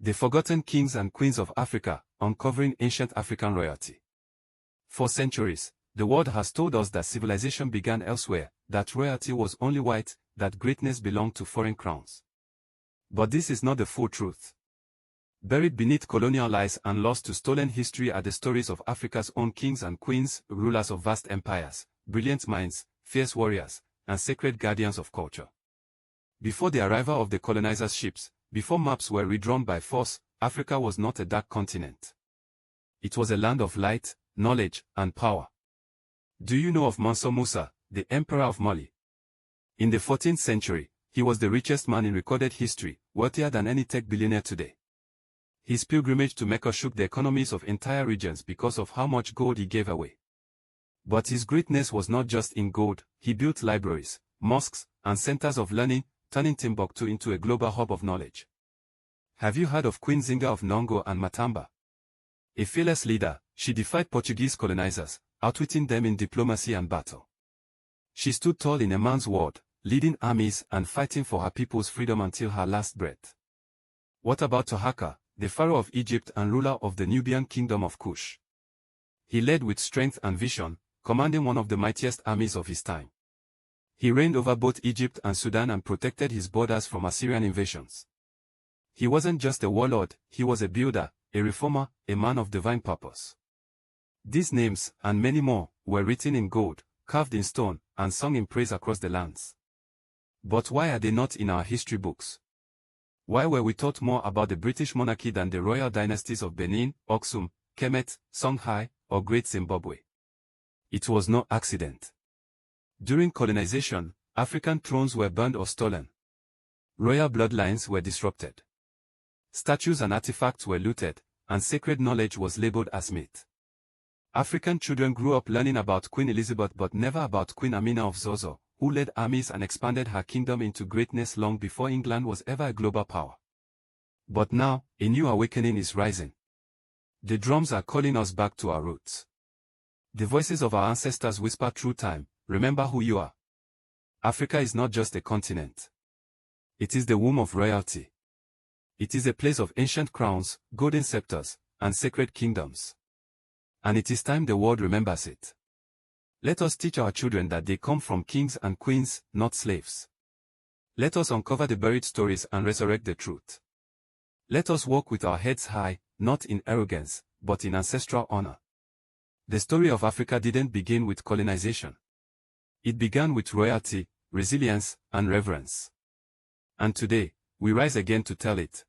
The Forgotten Kings and Queens of Africa, uncovering ancient African royalty. For centuries, the world has told us that civilization began elsewhere, that royalty was only white, that greatness belonged to foreign crowns. But this is not the full truth. Buried beneath colonial lies and lost to stolen history are the stories of Africa's own kings and queens, rulers of vast empires, brilliant minds, fierce warriors, and sacred guardians of culture. Before the arrival of the colonizers' ships, before maps were redrawn by force, Africa was not a dark continent. It was a land of light, knowledge, and power. Do you know of Mansa Musa, the Emperor of Mali? In the 14th century, he was the richest man in recorded history, wealthier than any tech billionaire today. His pilgrimage to Mecca shook the economies of entire regions because of how much gold he gave away. But his greatness was not just in gold. He built libraries, mosques, and centers of learning, turning Timbuktu into a global hub of knowledge. Have you heard of Queen Zinga of Nongo and Matamba? A fearless leader, she defied Portuguese colonizers, outwitting them in diplomacy and battle. She stood tall in a man's world, leading armies and fighting for her people's freedom until her last breath. What about Tohaka, the pharaoh of Egypt and ruler of the Nubian kingdom of Kush? He led with strength and vision, commanding one of the mightiest armies of his time. He reigned over both Egypt and Sudan and protected his borders from Assyrian invasions. He wasn't just a warlord, he was a builder, a reformer, a man of divine purpose. These names, and many more, were written in gold, carved in stone, and sung in praise across the lands. But why are they not in our history books? Why were we taught more about the British monarchy than the royal dynasties of Benin, Aksum, Kemet, Songhai, or Great Zimbabwe? It was no accident. During colonization, African thrones were burned or stolen. Royal bloodlines were disrupted. Statues and artifacts were looted, and sacred knowledge was labeled as myth. African children grew up learning about Queen Elizabeth but never about Queen Amina of Zozo, who led armies and expanded her kingdom into greatness long before England was ever a global power. But now, a new awakening is rising. The drums are calling us back to our roots. The voices of our ancestors whisper through time, remember who you are. Africa is not just a continent. It is the womb of royalty. It is a place of ancient crowns, golden scepters, and sacred kingdoms. And it is time the world remembers it. Let us teach our children that they come from kings and queens, not slaves. Let us uncover the buried stories and resurrect the truth. Let us walk with our heads high, not in arrogance, but in ancestral honor. The story of Africa didn't begin with colonization. It began with royalty, resilience, and reverence. And today, we rise again to tell it.